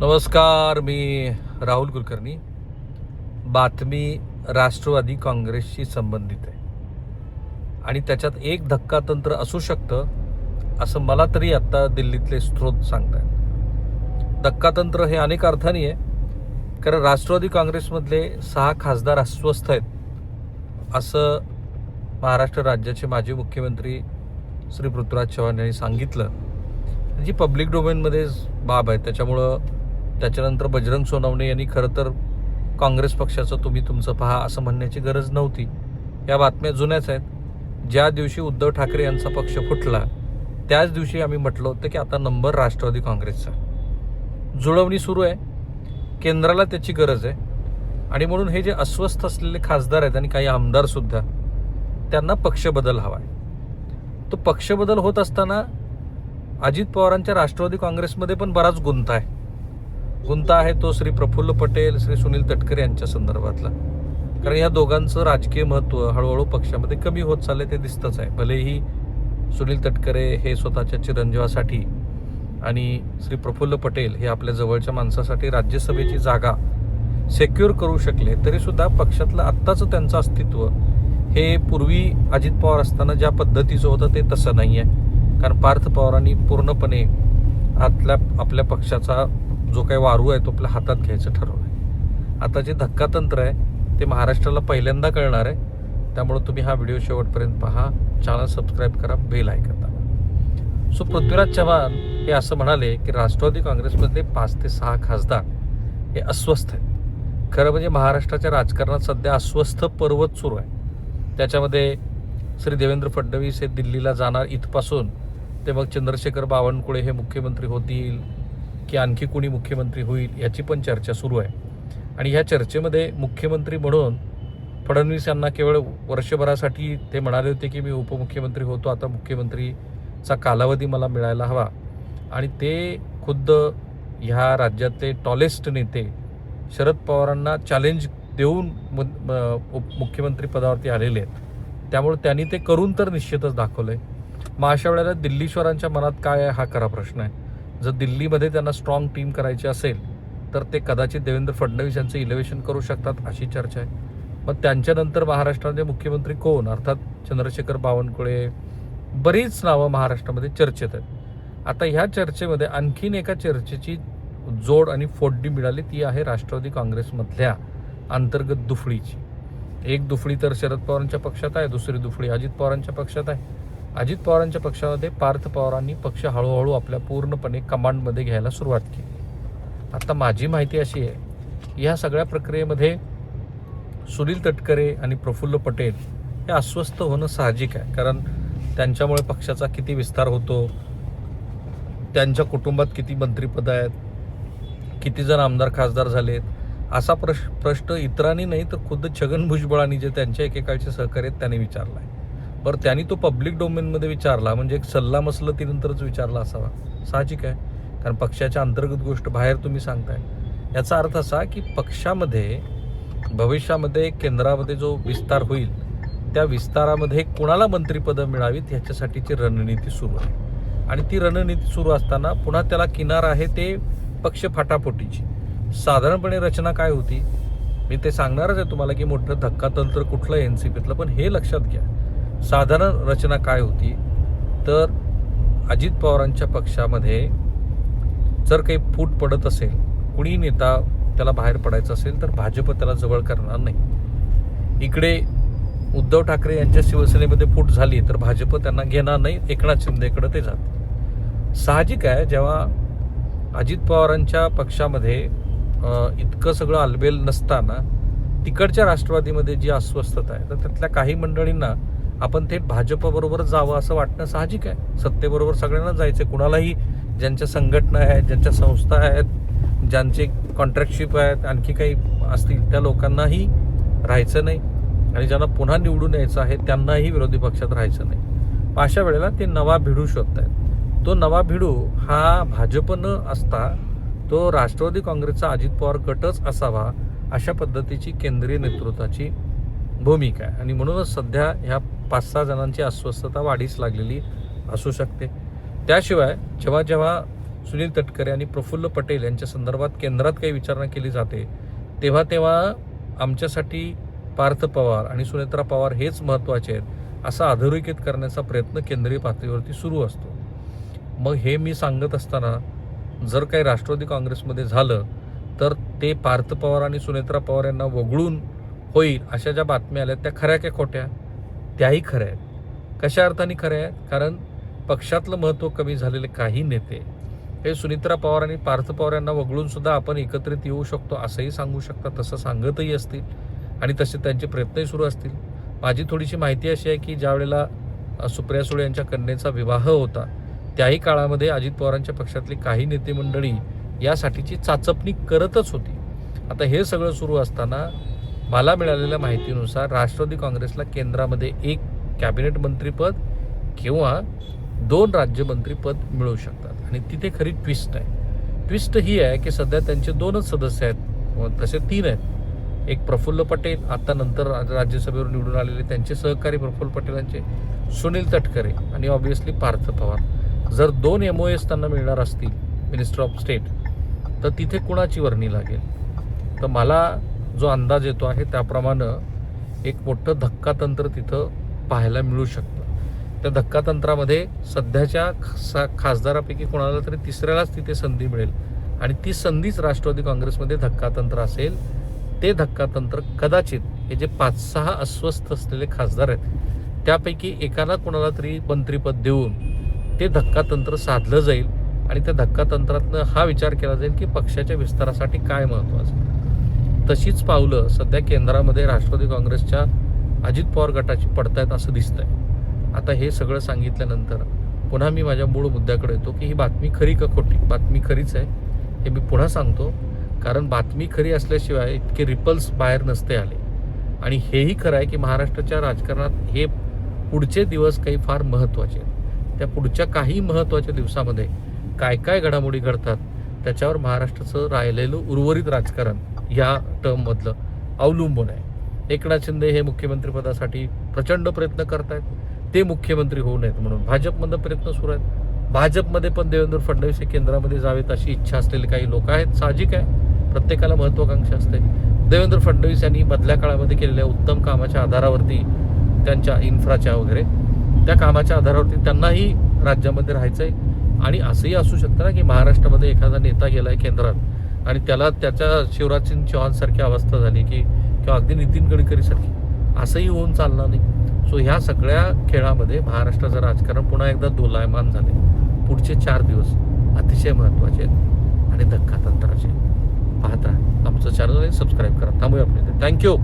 नमस्कार, मी राहुल कुलकर्णी. बातमी राष्ट्रवादी काँग्रेसशी संबंधित आहे आणि त्याच्यात एक धक्कातंत्र असू शकतं असं मला तरी आता दिल्लीतले स्रोत सांगतात. धक्कातंत्र हे अनेक अर्थाने आहे, कारण राष्ट्रवादी काँग्रेसमधले 6 खासदार अस्वस्थ आहेत असं महाराष्ट्र राज्याचे माजी मुख्यमंत्री श्री पृथ्वीराज चव्हाण यांनी सांगितलं. जी पब्लिक डोमेनमध्ये बाब आहे, त्याच्यानंतर बजरंग सोनवणे यांनी खरं तर काँग्रेस पक्षाचं तुम्ही तुमचं पहा असं म्हणण्याची गरज नव्हती. या बातम्या जुन्याच आहेत. ज्या दिवशी उद्धव ठाकरे यांचा पक्ष फुटला त्याच दिवशी आम्ही म्हटलं होतं की आता नंबर राष्ट्रवादी काँग्रेसचा. जुळवणी सुरू आहे, केंद्राला त्याची गरज आहे आणि म्हणून हे जे अस्वस्थ असलेले खासदार आहेत आणि काही आमदारसुद्धा, त्यांना पक्षबदल हवा आहे. तो पक्षबदल होत असताना अजित पवारांच्या राष्ट्रवादी काँग्रेसमध्ये पण बराच गुंता आहे. तो श्री प्रफुल्ल पटेल, श्री सुनील तटकरे यांच्या संदर्भातला. कारण या दोघांचं राजकीय महत्त्व हळूहळू पक्षामध्ये कमी होत चाललंय ते दिसतंच आहे. भलेही सुनील तटकरे हे स्वतःच्या चिरंजीवासाठी आणि श्री प्रफुल्ल पटेल हे आपल्या जवळच्या माणसासाठी राज्यसभेची जागा सेक्युअर करू शकले, तरीसुद्धा आपलं आत्ताचं त्यांचं अस्तित्व हे पूर्वी अजित पवार असताना ज्या पद्धतीचं होतं ते तसं नाही आहे. कारण पार्थ पवारांनी पूर्णपणे आपल्या पक्षाचा जो काही वारू आहे तो आपल्या हातात घ्यायचं ठरवलं आहे. आता जे धक्कातंत्र आहे ते महाराष्ट्राला पहिल्यांदा कळणार आहे. त्यामुळे तुम्ही हा व्हिडिओ शेवटपर्यंत पहा, चॅनल सबस्क्राईब करा, बेल ऐकन दाबा. सो पृथ्वीराज चव्हाण हे असं म्हणाले की राष्ट्रवादी काँग्रेसमधले 5 ते 6 खासदार हे अस्वस्थ आहेत. खरं म्हणजे महाराष्ट्राच्या राजकारणात सध्या अस्वस्थ पर्वत सुरू आहे. त्याच्यामध्ये श्री देवेंद्र फडणवीस हे दिल्लीला जाणार, इथपासून ते मग चंद्रशेखर बावनकुळे हे मुख्यमंत्री होतील की आणखी कोणी मुख्यमंत्री होईल याची पण चर्चा सुरू आहे. आणि ह्या चर्चेमध्ये मुख्यमंत्री म्हणून फडणवीस यांना केवळ वर्षभरासाठी ते म्हणाले होते की मी उपमुख्यमंत्री होतो, आता मुख्यमंत्रीचा कालावधी मला मिळायला हवा. आणि ते खुद्द ह्या राज्यातले टॉलेस्ट नेते शरद पवारांना चॅलेंज देऊन मुख्यमंत्री पदावरती आलेले आहेत. त्यामुळे त्यांनी ते करून तर निश्चितच दाखवलंय. मग अशा वेळेला दिल्लीश्वरांच्या मनात काय आहे हा खरा प्रश्न आहे. जर दिल्लीमध्ये त्यांना स्ट्रॉंग टीम करायची असेल तर ते कदाचित देवेंद्र फडणवीस यांचं इलेव्हेशन करू शकतात अशी चर्चा आहे. मग त्यांच्यानंतर महाराष्ट्राचे मुख्यमंत्री कोण, अर्थात चंद्रशेखर बावनकुळे, बरीच नावं महाराष्ट्रामध्ये चर्चेत आहेत. आता ह्या चर्चेमध्ये आणखीन एका चर्चेची जोड आणि फोडणी मिळाली, ती आहे राष्ट्रवादी काँग्रेसमधल्या अंतर्गत दुफळीची. एक दुफळी तर शरद पवारांच्या पक्षात आहे, दुसरी दुफळी अजित पवारांच्या पक्षात आहे. अजित पवारांच्या पक्षामध्ये पार्थ पवारांनी पक्ष हळूहळू आपल्या पूर्णपणे कमांडमध्ये घ्यायला सुरुवात केली. आता माझी माहिती अशी आहे, या सगळ्या प्रक्रियेमध्ये सुनील तटकरे आणि प्रफुल्ल पटेल हे अस्वस्थ होणं साहजिक आहे. कारण त्यांच्यामुळे पक्षाचा किती विस्तार होतो, त्यांच्या कुटुंबात किती मंत्रिपद आहेत, किती जण आमदार खासदार झालेत, असा प्रश्न इतरांनी नाही तर खुद्द छगन भुजबळांनी जे त्यांच्या एकेकाळचे सहकारी आहेत त्यांनी विचारला आहे. बरं, त्यांनी तो पब्लिक डोमेनमध्ये विचारला म्हणजे एक सल्लामसलतीनंतरच विचारला असावा, साहजिक आहे. कारण पक्षाच्या अंतर्गत गोष्ट बाहेर तुम्ही सांगताय, याचा अर्थ असा की पक्षामध्ये भविष्यामध्ये केंद्रामध्ये जो विस्तार होईल त्या विस्तारामध्ये कुणाला मंत्रिपदं मिळावीत ह्याच्यासाठीची रणनीती सुरू आहे. आणि ती रणनीती सुरू असताना पुन्हा त्याला किनार आहे ते पक्ष फाटाफोटीची. साधारणपणे रचना काय होती मी ते सांगणारच आहे तुम्हाला की मोठं धक्कातंत्र कुठलं एनसीपीतलं, पण हे लक्षात घ्या साधारण रचना काय होती. तर अजित पवारांच्या पक्षामध्ये जर काही फूट पडत असेल, कुणी नेता त्याला बाहेर पडायचं असेल तर भाजप त्याला जवळ करणार नाही. इकडे उद्धव ठाकरे यांच्या शिवसेनेमध्ये फूट झाली तर भाजप त्यांना घेणार नाही, एकनाथ शिंदेकडे ते जाते. साहजिक आहे, जेव्हा अजित पवारांच्या पक्षामध्ये इतकं सगळं आलबेल नसताना तिकडच्या राष्ट्रवादीमध्ये जी अस्वस्थता आहे तर त्यातल्या काही मंडळींना आपण थेट भाजपबरोबर जावं असं वाटणं साहजिक आहे. सत्तेबरोबर सगळ्यांना जायचं, कुणालाही ज्यांच्या संघटना आहेत, ज्यांच्या संस्था आहेत, ज्यांचे कॉन्ट्रॅक्टशिप आहेत, आणखी काही असतील त्या लोकांनाही राहायचं नाही आणि ज्यांना पुन्हा निवडून यायचं आहे त्यांनाही विरोधी पक्षात राहायचं नाही. अशा वेळेला ते नवा भिडू शोधत आहेत. तो नवा भिडू हा भाजप न असता तो राष्ट्रवादी काँग्रेसचा अजित पवार गटच असावा अशा पद्धतीची केंद्रीय नेतृत्वाची भूमिका आहे. आणि म्हणूनच सध्या ह्या 5-6 जणांची अस्वस्थता वाढीस लागलेली असू शकते. त्याशिवाय जेव्हा सुनील तटकरे आणि प्रफुल्ल पटेल यांच्या संदर्भात केंद्रात काही विचारणा केली जाते तेव्हा आमच्यासाठी पार्थ पवार आणि सुनेत्रा पवार हेच महत्त्वाचे आहेत असं अधोरेखित करण्याचा प्रयत्न केंद्रीय पातळीवरती सुरू असतो. मग हे मी सांगत असताना जर काही राष्ट्रवादी काँग्रेसमध्ये झालं तर ते पार्थ पवार आणि सुनेत्रा पवार यांना वगळून होईल अशा ज्या बातम्या आल्या त्या खऱ्या की खोट्या? त्याही खऱ्या आहेत. कशा अर्थाने खऱ्या आहेत? कारण पक्षातलं महत्त्व कमी झालेले काही नेते हे सुनेत्रा पवार आणि पार्थ पवार यांना वगळून सुद्धा आपण एकत्रित येऊ शकतो असंही सांगू शकतात, तसं सांगतही असतील आणि तसे त्यांचे प्रयत्नही सुरू असतील. माझी थोडीशी माहिती अशी आहे की ज्या वेळेला सुप्रिया सुळे यांच्या कन्येचा विवाह होता त्याही काळामध्ये अजित पवारांच्या पक्षातली काही नेते मंडळी यासाठीची चाचपणी करतच होती. आता हे सगळं सुरू असताना मला मिळालेल्या माहितीनुसार राष्ट्रवादी काँग्रेसला केंद्रामध्ये एक कॅबिनेट मंत्रीपद किंवा 2 राज्यमंत्रीपद मिळू शकतात आणि तिथे खरी ट्विस्ट आहे. ट्विस्ट ही आहे की सध्या त्यांचे 2च सदस्य आहेत, तसे 3 आहेत. एक प्रफुल्ल पटेल, आता नंतर राज्यसभेवर निवडून आलेले त्यांचे सहकारी प्रफुल्ल पटेलांचे सुनील तटकरे आणि ऑब्व्हियसली पार्थ पवार. जर 2 MOAs त्यांना मिळणार असतील मिनिस्टर ऑफ स्टेट तर तिथे कुणाची वर्णी लागेल? तर मला जो अंदाज येतो आहे त्याप्रमाणे एक मोठं धक्कातंत्र तिथं पाहायला मिळू शकतं. त्या धक्कातंत्रामध्ये सध्याच्या खासदारापैकी कोणाला तरी तिसऱ्यालाच तिथे संधी मिळेल आणि ती संधीच राष्ट्रवादी काँग्रेसमध्ये धक्कातंत्र असेल. ते धक्कातंत्र कदाचित हे जे 5-6 अस्वस्थ असलेले खासदार आहेत त्यापैकी एकाला कोणाला तरी मंत्रीपद देऊन ते धक्कातंत्र साधलं जाईल आणि त्या धक्कातंत्रातनं हा विचार केला जाईल की पक्षाच्या विस्तारासाठी काय महत्त्वाचं. तशीच पावलं सध्या केंद्रामध्ये राष्ट्रवादी काँग्रेसच्या अजित पवार गटाची पडतायत असं दिसतंय. आता हे सगळं सांगितल्यानंतर पुन्हा मी माझ्या मूळ मुद्द्याकडे येतो की ही बातमी खरी का खोटी? बातमी खरीच आहे हे मी पुन्हा सांगतो, कारण बातमी खरी असल्याशिवाय इतके रिपल्स बाहेर नसते आले. आणि हेही खरं आहे की महाराष्ट्राच्या राजकारणात हे पुढचे दिवस काही फार महत्त्वाचे आहेत. त्या पुढच्या काही महत्त्वाच्या दिवसामध्ये काय काय घडामोडी घडतात त्याच्यावर महाराष्ट्राचं राहिलेलं उर्वरित राजकारण या टर्ममधलं अवलंबून आहे. एकनाथ शिंदे हे मुख्यमंत्रीपदासाठी प्रचंड प्रयत्न करतायत, ते मुख्यमंत्री होऊ नयेत म्हणून भाजपमध्ये प्रयत्न सुरू आहेत. भाजपमध्ये पण देवेंद्र फडणवीस हे केंद्रामध्ये जावेत अशी इच्छा असलेले काही लोक आहेत. साहजिक आहे, प्रत्येकाला महत्त्वाकांक्षा असते. देवेंद्र फडणवीस यांनी मधल्या काळामध्ये केलेल्या उत्तम कामाच्या आधारावरती, त्यांच्या इन्फ्राच्या वगैरे त्या कामाच्या आधारावरती त्यांनाही राज्यामध्ये राहायचं आहे. आणि असंही असू शकतं ना की महाराष्ट्रामध्ये एखादा नेता गेलाय केंद्रात आणि त्याला त्याच्या शिवराज सिंग चौहानसारखी अवस्था झाली की किंवा अगदी नितीन गडकरीसारखी, असंही होऊन चालणार नाही. सो ह्या सगळ्या खेळामध्ये महाराष्ट्राचं राजकारण पुन्हा एकदा दोलायमान झाले. पुढचे 4 दिवस अतिशय महत्त्वाचे आहेत आणि धक्कातंत्राचे. पाहत राहा आमचं चॅनल आणि सबस्क्राईब करा. थांबूया आपण. थँक्यू.